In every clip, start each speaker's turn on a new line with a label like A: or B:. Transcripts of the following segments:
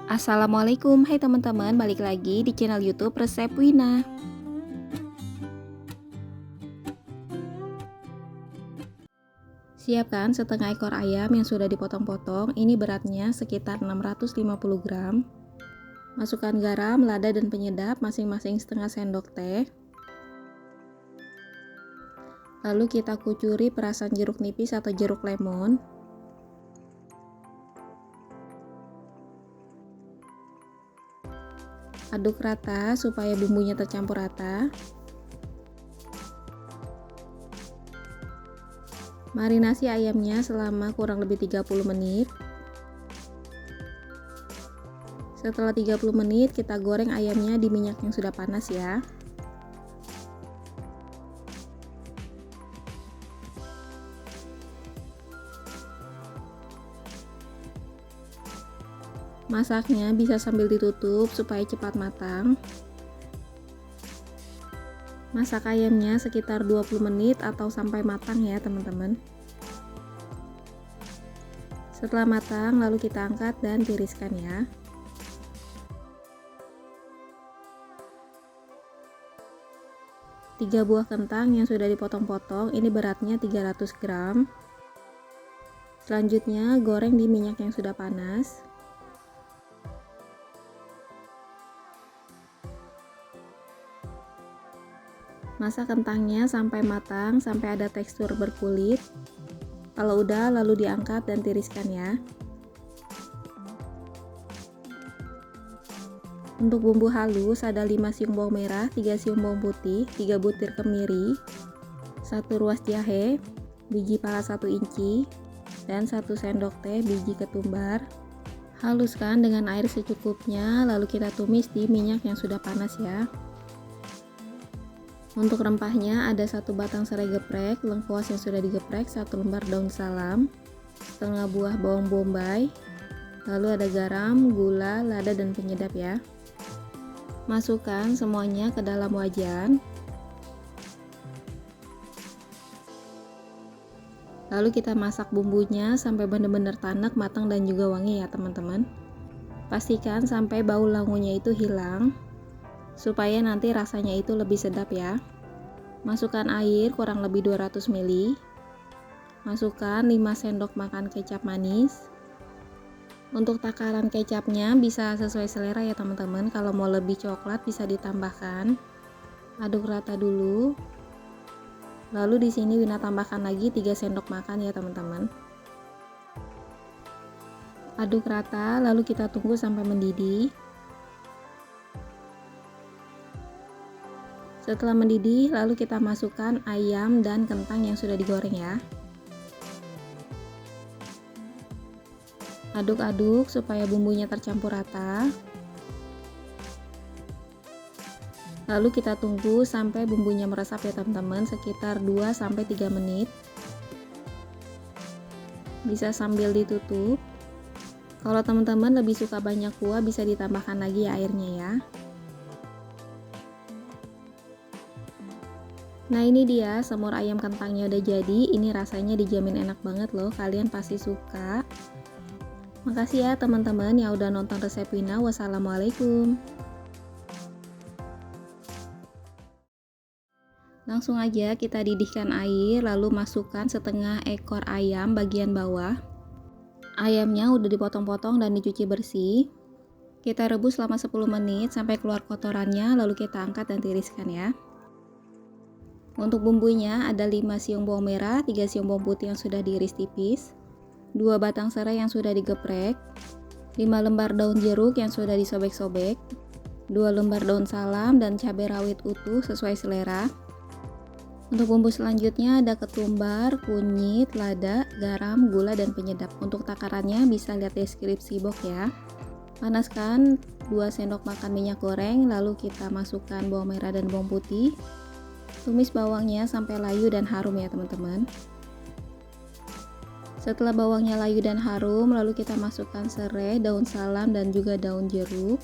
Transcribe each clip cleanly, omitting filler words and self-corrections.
A: Assalamualaikum, hai teman-teman, balik lagi di channel YouTube Resep Wina. Siapkan setengah ekor ayam yang sudah dipotong-potong, ini beratnya sekitar 650 gram. Masukkan garam, lada, dan penyedap masing-masing setengah sendok teh. Lalu kita kucuri perasan jeruk nipis atau jeruk lemon. Aduk rata supaya bumbunya tercampur rata. Marinasi ayamnya selama kurang lebih 30 menit. Setelah 30 menit kita goreng ayamnya di minyak yang sudah panas ya. Masaknya bisa sambil ditutup supaya cepat matang. Masak ayamnya sekitar 20 menit atau sampai matang ya teman-teman. Setelah matang lalu kita angkat dan tiriskan ya. Tiga buah kentang yang sudah dipotong-potong, ini beratnya 300 gram. Selanjutnya goreng di minyak yang sudah panas. Masak kentangnya sampai matang, sampai ada tekstur berkulit. Kalau udah lalu diangkat dan tiriskan ya. Untuk bumbu halus ada 5 siung bawang merah, 3 siung bawang putih, 3 butir kemiri, 1 ruas jahe, biji pala 1 inci, dan 1 sendok teh biji ketumbar. Haluskan dengan air secukupnya, lalu kita tumis di minyak yang sudah panas ya. Untuk rempahnya ada 1 batang serai geprek, lengkuas yang sudah digeprek, 1 lembar daun salam, setengah buah bawang bombay, lalu ada garam, gula, lada, dan penyedap ya. Masukkan semuanya ke dalam wajan. Lalu kita masak bumbunya sampai benar-benar tanak, matang, dan juga wangi ya teman-teman. Pastikan sampai bau langunya itu hilang, supaya nanti rasanya itu lebih sedap ya. Masukkan air kurang lebih 200 ml. Masukkan 5 sendok makan kecap manis. Untuk takaran kecapnya bisa sesuai selera ya teman-teman. Kalau mau lebih coklat bisa ditambahkan. Aduk rata dulu. Lalu di sini Wina tambahkan lagi 3 sendok makan ya teman-teman. Aduk rata lalu kita tunggu sampai mendidih. Setelah mendidih, lalu kita masukkan ayam dan kentang yang sudah digoreng ya. Aduk-aduk supaya bumbunya tercampur rata. Lalu kita tunggu sampai bumbunya meresap ya teman-teman, sekitar 2-3 menit. Bisa sambil ditutup. Kalau teman-teman lebih suka banyak kuah, bisa ditambahkan lagi ya airnya ya. Nah ini dia semur ayam kentangnya udah jadi. Ini rasanya dijamin enak banget loh, kalian pasti suka. Makasih ya teman-teman yang udah nonton resep Wina. Wassalamualaikum. Langsung aja kita didihkan air, lalu masukkan setengah ekor ayam bagian bawah. Ayamnya udah dipotong-potong dan dicuci bersih. Kita rebus selama 10 menit sampai keluar kotorannya, lalu kita angkat dan tiriskan ya. Untuk bumbunya ada 5 siung bawang merah, 3 siung bawang putih yang sudah diiris tipis, 2 batang serai yang sudah digeprek, 5 lembar daun jeruk yang sudah disobek-sobek, 2 lembar daun salam, dan cabai rawit utuh sesuai selera. Untuk bumbu selanjutnya ada ketumbar, kunyit, lada, garam, gula, dan penyedap. Untuk takarannya bisa lihat deskripsi box ya. Panaskan 2 sendok makan minyak goreng, lalu kita masukkan bawang merah dan bawang putih. Tumis bawangnya sampai layu dan harum ya teman-teman. Setelah bawangnya layu dan harum, lalu kita masukkan serai, daun salam, dan juga daun jeruk.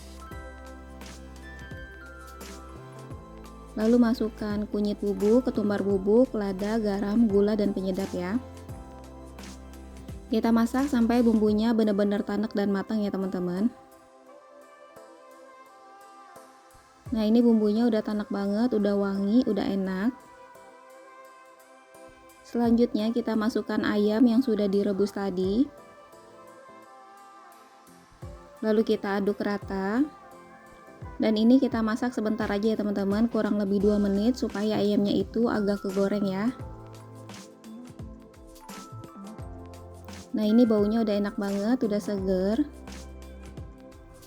A: Lalu masukkan kunyit bubuk, ketumbar bubuk, lada, garam, gula, dan penyedap ya. Kita masak sampai bumbunya benar-benar tanak dan matang ya teman-teman. Nah, ini bumbunya udah tanak banget, udah wangi, udah enak. Selanjutnya kita masukkan ayam yang sudah direbus tadi. Lalu kita aduk rata. Dan ini kita masak sebentar aja ya teman-teman, kurang lebih 2 menit supaya ayamnya itu agak kegoreng ya. Nah, ini baunya udah enak banget, udah seger.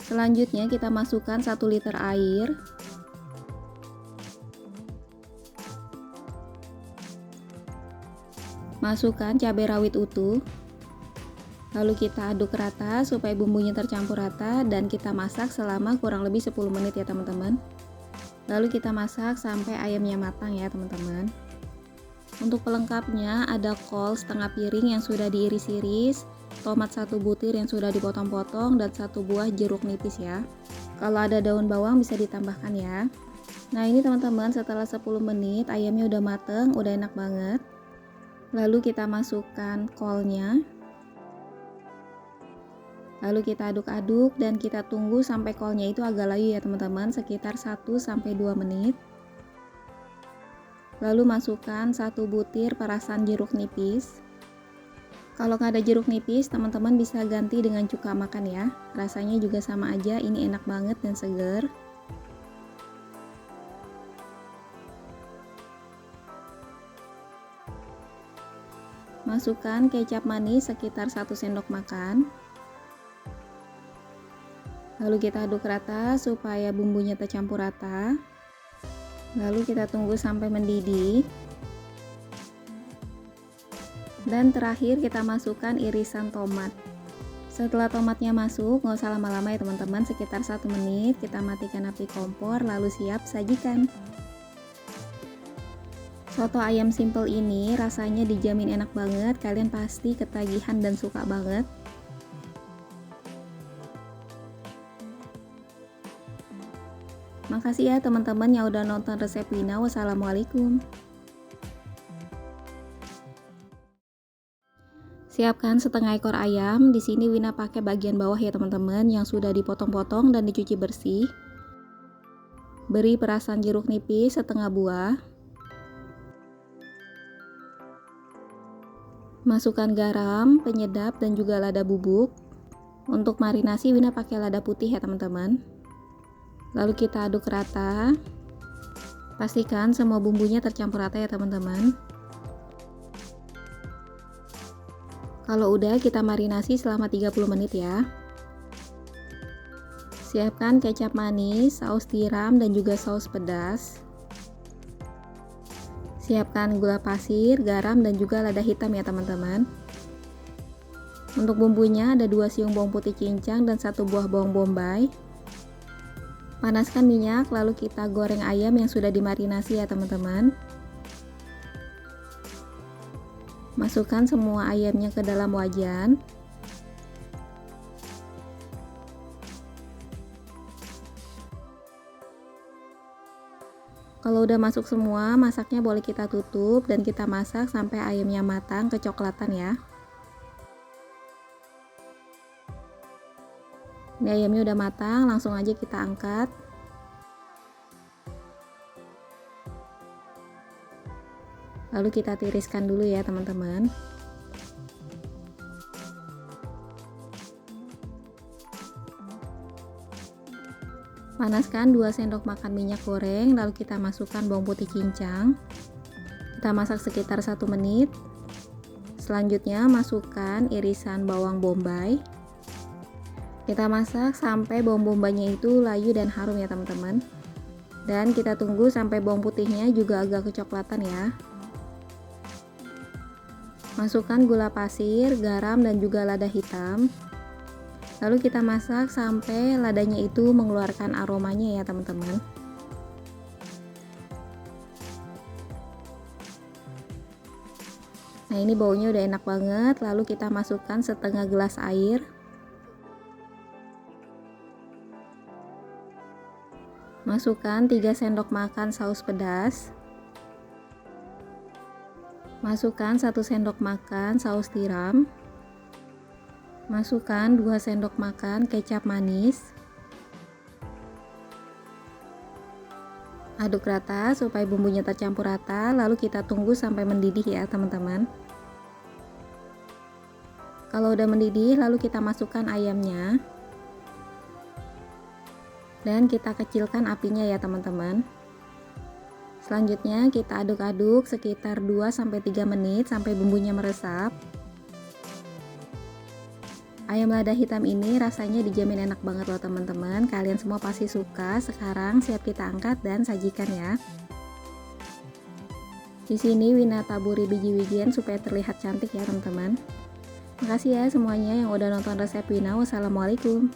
A: Selanjutnya kita masukkan 1 liter air. Masukkan cabai rawit utuh. Lalu kita aduk rata supaya bumbunya tercampur rata dan kita masak selama kurang lebih 10 menit ya teman-teman. Lalu kita masak sampai ayamnya matang ya teman-teman. Untuk pelengkapnya ada kol setengah piring yang sudah diiris-iris, tomat 1 butir yang sudah dipotong-potong, dan 1 buah jeruk nipis ya. Kalau ada daun bawang bisa ditambahkan ya. Nah, ini teman-teman, setelah 10 menit ayamnya udah mateng, udah enak banget. Lalu kita masukkan kolnya. Lalu kita aduk-aduk dan kita tunggu sampai kolnya itu agak layu ya teman-teman, sekitar 1-2 menit. Lalu masukkan 1 butir perasan jeruk nipis. Kalau nggak ada jeruk nipis, teman-teman bisa ganti dengan cuka makan ya. Rasanya juga sama aja, ini enak banget dan seger. Masukkan kecap manis sekitar 1 sendok makan. Lalu kita aduk rata supaya bumbunya tercampur rata. Lalu kita tunggu sampai mendidih. Dan terakhir kita masukkan irisan tomat. Setelah tomatnya masuk, nggak usah lama-lama ya teman-teman, sekitar 1 menit. Kita matikan api kompor, lalu siap sajikan. Soto ayam simple ini rasanya dijamin enak banget, kalian pasti ketagihan dan suka banget. Makasih ya teman-teman yang udah nonton resep Wina. Wassalamualaikum. Siapkan setengah ekor ayam. Di sini Wina pakai bagian bawah ya teman-teman, yang sudah dipotong-potong dan dicuci bersih. Beri perasan jeruk nipis setengah buah. Masukkan garam, penyedap, dan juga lada bubuk. Untuk marinasi Wina pakai lada putih ya teman-teman. Lalu kita aduk rata. Pastikan semua bumbunya tercampur rata ya teman-teman. Kalau udah, kita marinasi selama 30 menit ya. Siapkan kecap manis, saus tiram, dan juga saus pedas. Siapkan gula pasir, garam, dan juga lada hitam ya teman-teman. Untuk bumbunya ada 2 siung bawang putih cincang dan 1 buah bawang bombay. Panaskan minyak, lalu kita goreng ayam yang sudah dimarinasi ya teman-teman. Masukkan semua ayamnya ke dalam wajan. Kalau udah masuk semua, masaknya boleh kita tutup dan kita masak sampai ayamnya matang kecoklatan ya. Ini ayamnya udah matang, langsung aja kita angkat. Lalu kita tiriskan dulu ya teman-teman. Panaskan 2 sendok makan minyak goreng, lalu kita masukkan bawang putih cincang. Kita masak sekitar 1 menit. Selanjutnya masukkan irisan bawang bombay. Kita masak sampai bawang bombaynya itu layu dan harum ya teman-teman. Dan kita tunggu sampai bawang putihnya juga agak kecoklatan ya. Masukkan gula pasir, garam, dan juga lada hitam. Lalu kita masak sampai ladanya itu mengeluarkan aromanya ya teman-teman. Nah, ini baunya udah enak banget. Lalu kita masukkan setengah gelas air. Masukkan 3 sendok makan saus pedas. Masukkan 1 sendok makan saus tiram. Masukkan 2 sendok makan kecap manis. Aduk rata supaya bumbunya tercampur rata, lalu kita tunggu sampai mendidih ya teman-teman. Kalau udah mendidih, lalu kita masukkan ayamnya. Dan kita kecilkan apinya ya teman-teman. Selanjutnya kita aduk-aduk sekitar 2-3 menit sampai bumbunya meresap. Ayam lada hitam ini rasanya dijamin enak banget loh teman-teman. Kalian semua pasti suka. Sekarang siap kita angkat dan sajikan ya. Di sini Wina taburi biji wijen supaya terlihat cantik ya teman-teman. Makasih ya semuanya yang udah nonton resep Wina. Wassalamualaikum.